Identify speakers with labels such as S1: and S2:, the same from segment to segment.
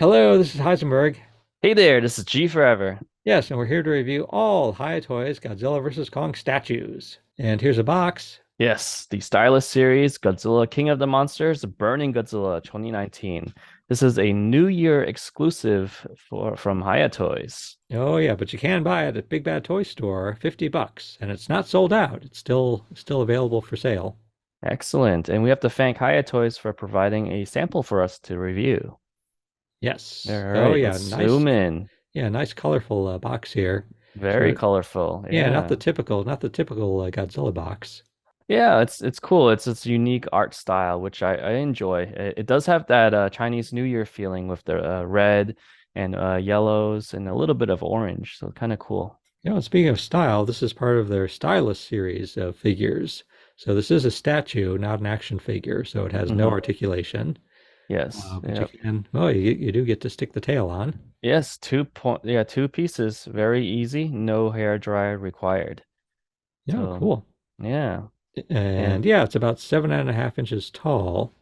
S1: Hello, this is Heisenberg.
S2: Hey there, this is G Forever.
S1: Yes, and we're here to review all Hiya Toys Godzilla vs. Kong statues. And here's a box.
S2: Yes, the Stylist Series, Godzilla King of the Monsters, Burning Godzilla 2019. This is a New Year exclusive from Hiya Toys.
S1: Oh yeah, but you can buy it at Big Bad Toy Store, $50, and it's not sold out. It's still available for sale.
S2: Excellent. And we have to thank Hiya Toys for providing a sample for us to review. All
S1: Yes. Oh
S2: right,
S1: yeah,
S2: let's
S1: nice.
S2: zoom in.
S1: Yeah, nice colorful box here.
S2: Very
S1: So
S2: colorful.
S1: yeah,
S2: Yeah.
S1: not the typical Godzilla box.
S2: Yeah, it's cool. It's unique art style, which I enjoy. It does have that Chinese New Year feeling with the red and yellows and a little bit of orange. So kind of cool.
S1: Speaking of style, this is part of their Stylist series of figures. So this is a statue, not an action figure, so it has no
S2: Hmm.
S1: articulation.
S2: Yes.
S1: But you
S2: Yep.
S1: can, oh, you do get to stick the tail on.
S2: Yes, two pieces, very easy, no hair dryer required.
S1: Yeah,
S2: So,
S1: cool.
S2: yeah.
S1: And
S2: And
S1: yeah, it's about 7.5 inches tall.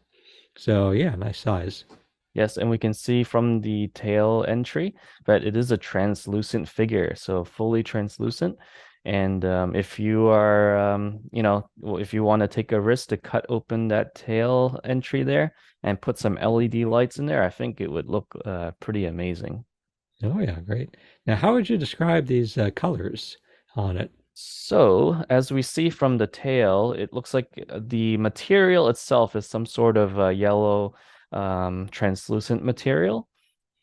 S1: So yeah, nice size.
S2: yes, and we can see from the tail entry that it is a translucent figure, so fully translucent. And if you are, if you want to take a risk to cut open that tail entry there and put some LED lights in there, I think it would look pretty amazing.
S1: Oh yeah, great. Now, how would you describe these colors on it?
S2: So, as we see from the tail, it looks like the material itself is some sort of yellow translucent material.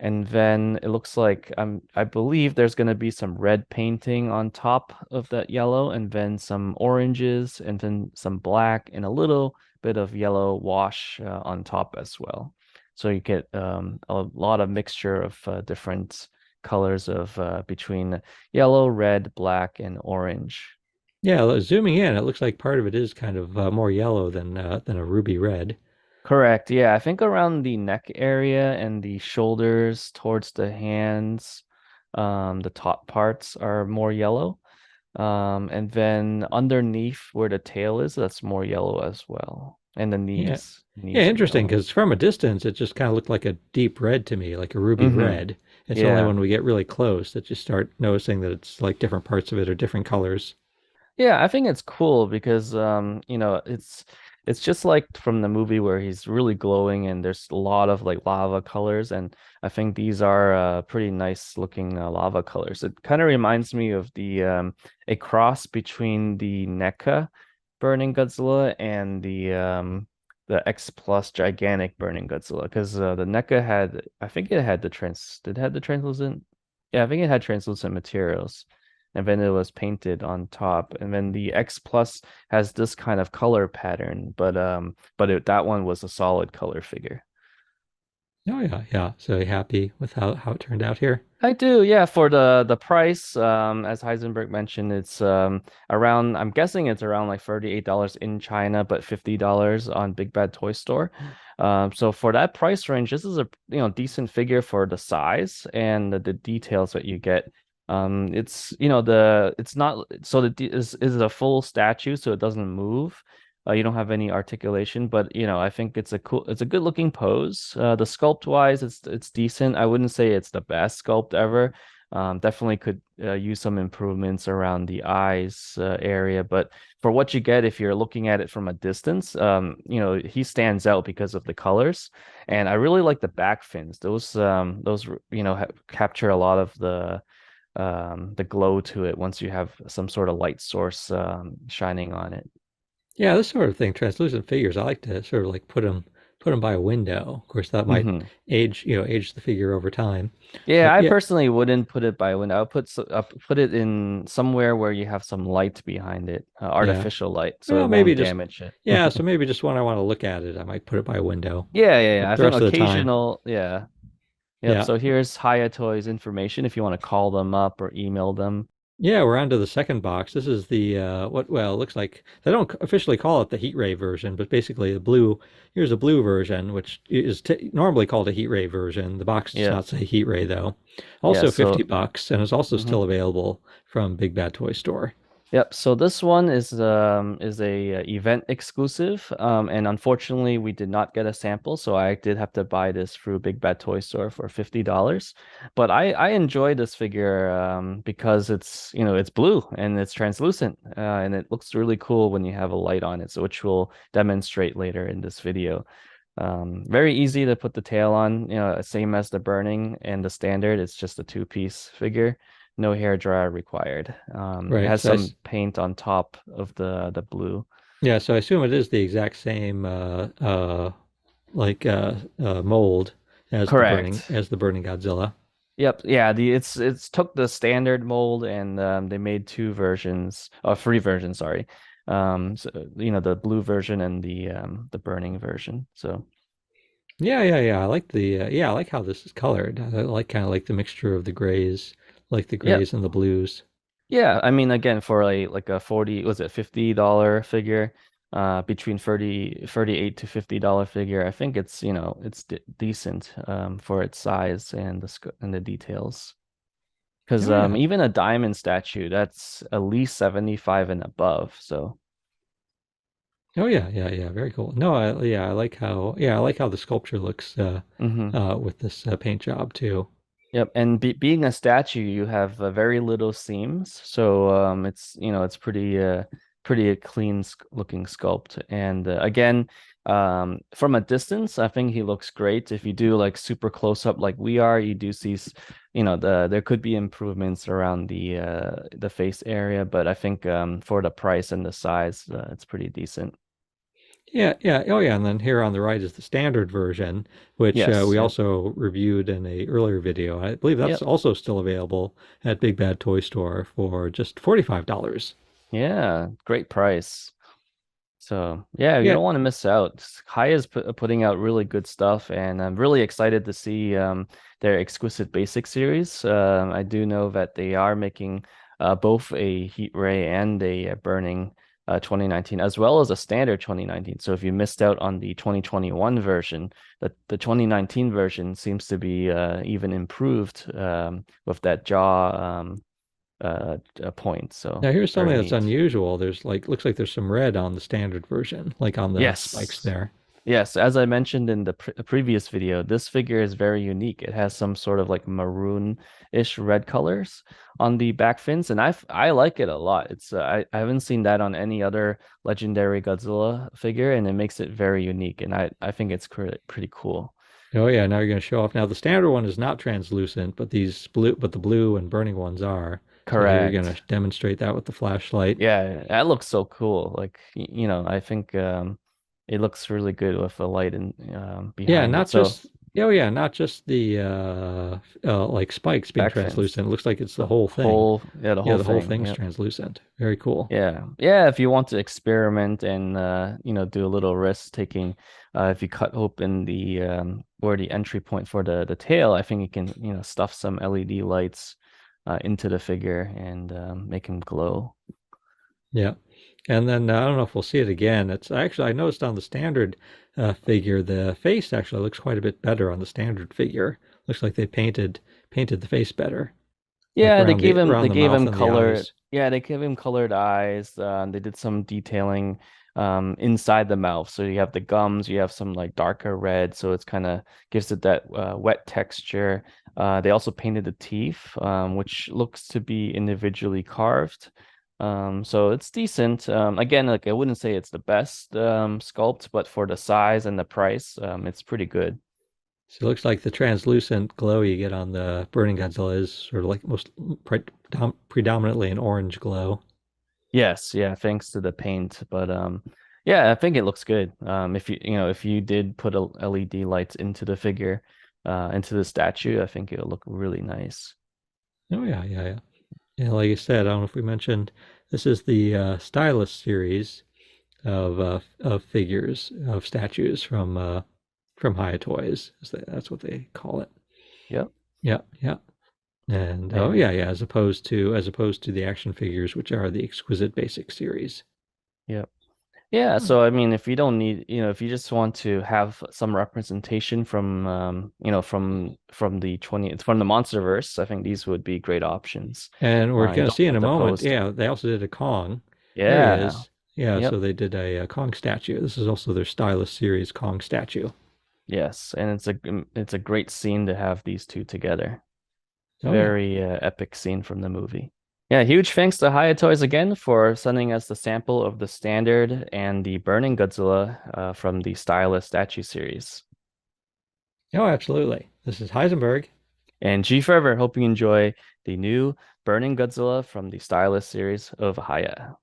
S2: And then it looks like I believe there's going to be some red painting on top of that yellow, and then some oranges, and then some black, and a little bit of yellow wash on top as well. So you get a lot of mixture of different colors of between yellow, red, black, and orange.
S1: Yeah, zooming in, it looks like part of it is kind of more yellow than a ruby red.
S2: Correct. Yeah, I think around the neck area and the shoulders towards the hands, the top parts are more yellow. And then underneath where the tail is, that's more yellow as well. And the
S1: Yeah.
S2: knees,
S1: Yeah,
S2: knees are
S1: interesting
S2: yellow.
S1: because from a distance it just kind of looked like a deep red to me, like a ruby
S2: Mm-hmm.
S1: red. It's only
S2: Yeah.
S1: when we get really close that you start noticing that it's like different parts of it are different colors.
S2: Yeah, I think it's cool because it's just like from the movie where he's really glowing and there's a lot of like lava colors, and I think these are pretty nice looking lava colors. It kind of reminds me of the a cross between the NECA Burning Godzilla and the X Plus Gigantic Burning Godzilla, because the NECA had, I think it had the trans did it have the translucent, yeah, I think it had translucent materials, and then it was painted on top. And then the X Plus has this kind of color pattern, but that one was a solid color figure.
S1: Oh yeah, yeah. So you happy with how it turned out here?
S2: I do, yeah. For the price, as Heisenberg mentioned, it's around. I'm guessing it's around like $38 in China, but $50 on Big Bad Toy Store. So for that price range, this is a decent figure for the size and the details that you get. It's the it's not so the is a full statue, so it doesn't move. You don't have any articulation, but I think it's a good looking pose. The sculpt wise, it's decent. I wouldn't say it's the best sculpt ever. Definitely could use some improvements around the eyes area, but for what you get, if you're looking at it from a distance, he stands out because of the colors, and I really like the back fins. Those capture a lot of the glow to it once you have some sort of light source shining on it.
S1: Yeah, this sort of thing, translucent figures, I like to sort of like put them by a window. Of course, that might
S2: Hmm.
S1: age the figure over time.
S2: Yeah,
S1: But
S2: I
S1: yeah,
S2: personally wouldn't put it by a window. I'll put it in somewhere where you have some light behind it,
S1: yeah.
S2: artificial light, so
S1: Well,
S2: it
S1: maybe
S2: won't
S1: just
S2: damage it.
S1: yeah. So maybe just when I want to look at it, I might put it by a window.
S2: Yeah, yeah, yeah.
S1: But
S2: I
S1: the
S2: think
S1: rest of the time,
S2: occasional, yeah. Yep.
S1: yeah.
S2: So here's Hiya Toys information if you want to call them up or email them.
S1: Yeah, we're on to the second box. This is the what well, it looks like they don't officially call it the heat ray version, but basically the blue, here's a blue version, which is t normally called a heat ray version. The box does
S2: Yeah.
S1: not say heat ray though.
S2: Yeah,
S1: Also
S2: so
S1: $50 and is also
S2: mhm.
S1: still available from Big Bad Toy Store.
S2: Yep. So this one is a event exclusive, and unfortunately we did not get a sample, so I did have to buy this through Big Bad Toy Store for $50. But I enjoy this figure because it's it's blue and it's translucent, and it looks really cool when you have a light on it, so which we'll demonstrate later in this video. Very easy to put the tail on, same as the burning and the standard. It's just a two-piece figure. No hair dryer required. It
S1: Right.
S2: has some paint on top of the blue.
S1: Yeah, so I assume it is the exact same like mold
S2: Correct.
S1: as the burning Godzilla.
S2: Yep. Yeah. It's took the standard mold and they made two versions, three versions, sorry. So, the blue version and the burning version. So
S1: Yeah. I like the I like how this is colored. I like kind of like the mixture of the grays, like the
S2: yep.
S1: grays and the blues.
S2: Yeah, I mean, again, for like a 40, was it $50 figure, between 38 to $50 figure, I think it's, it's d decent, for its size and and the details. Because
S1: Oh yeah.
S2: even a diamond statue, that's at least 75 and above. So,
S1: Oh yeah. Very cool. No, I like how I like how the sculpture looks
S2: mhm.
S1: with this paint job too.
S2: Yep, and being a statue, you have very little seams, so it's it's pretty a clean looking sculpt. And again, from a distance, I think he looks great. If you do like super close up like we are, you do see there could be improvements around the face area, but I think for the price and the size, it's pretty decent.
S1: Oh yeah, and then here on the right is the standard version, which
S2: Yes,
S1: we
S2: yep,
S1: also reviewed in a earlier video. I believe that's
S2: yep,
S1: also still available at Big Bad Toy Store for just $45.
S2: yeah, great price. So yeah, you
S1: Yeah,
S2: don't want to miss out. Hiya's putting out really good stuff, and I'm really excited to see their exquisite basic series. I do know that they are making both a heat ray and a burning 2019, as well as a standard 2019. So if you missed out on the 2021 version, the 2019 version seems to be even improved with that jaw point. So
S1: now here's something
S2: very
S1: that's
S2: neat.
S1: unusual. There's like looks like there's some red on the standard version, like on the spikes
S2: Yes.
S1: there.
S2: Yes, as I mentioned in the previous video, this figure is very unique. It has some sort of like maroon-ish red colors on the back fins, and I like it a lot. It's I haven't seen that on any other legendary Godzilla figure, and it makes it very unique, and I think it's pretty cool.
S1: Oh yeah, now you're going to show off. Now the standard one is not translucent, but the blue and burning ones are. So here you're going
S2: Correct.
S1: to demonstrate that with the flashlight.
S2: Yeah, that looks so cool. Like, I think it looks really good with the light and
S1: Yeah,
S2: behind it.
S1: not
S2: So
S1: just not just the like spikes being
S2: back fins,
S1: translucent. It looks like it's the whole thing.
S2: the
S1: Yeah,
S2: whole
S1: the whole
S2: thing.
S1: thing's
S2: Yeah.
S1: translucent. Very cool.
S2: Yeah. Yeah, if you want to experiment and do a little risk taking, if you cut open the or the entry point for the tail, I think you can, stuff some LED lights into the figure and make him glow.
S1: Yeah. And then I don't know if we'll see it again. It's actually I noticed on the standard figure the face actually looks quite a bit better on the standard figure. Looks like they painted the face better, like
S2: Yeah,
S1: around
S2: they
S1: the
S2: gave
S1: mouth
S2: him
S1: and the
S2: color.
S1: eyes.
S2: Yeah, they gave him colored eyes. They did some detailing inside the mouth. So you have the gums, you have some like darker red, so it's kind of gives it that wet texture. They also painted the teeth, which looks to be individually carved. So it's decent. Again, like I wouldn't say it's the best sculpt, but for the size and the price, it's pretty good.
S1: So it looks like the translucent glow you get on the Burning Godzilla is sort of like predominantly an orange glow.
S2: Yes, yeah, thanks to the paint. But yeah, I think it looks good. If if you did put a LED lights into the figure, into the statue, I think it'll look really nice.
S1: Oh yeah. Yeah, like you said, I don't know if we mentioned this is the Stylist series of figures of statues from Hiya Toys. That's what they call it.
S2: Yep.
S1: Yeah. And oh
S2: And
S1: as opposed to the action figures, which are the exquisite basic series.
S2: yep. Yeah,
S1: Hmm.
S2: so I mean, if you don't need, if you just want to have some representation from, from the MonsterVerse, I think these would be great options.
S1: And we're
S2: You
S1: going to
S2: don't
S1: see in
S2: have
S1: a
S2: to
S1: moment.
S2: post.
S1: Yeah, they also did a Kong. There he
S2: Yeah.
S1: is. Yeah, so
S2: Yep.
S1: they did a Kong statue. This is also their Stylist Series Kong statue.
S2: Yes, and it's a great scene to have these two together.
S1: Oh yeah.
S2: Very epic scene from the movie. Yeah, huge thanks to Hiya Toys again for sending us the sample of the standard and the Burning Godzilla from the Stylist Statue series.
S1: Oh, absolutely. This is Heisenberg.
S2: And G Forever, hope you enjoy the new Burning Godzilla from the Stylist series of Hiya.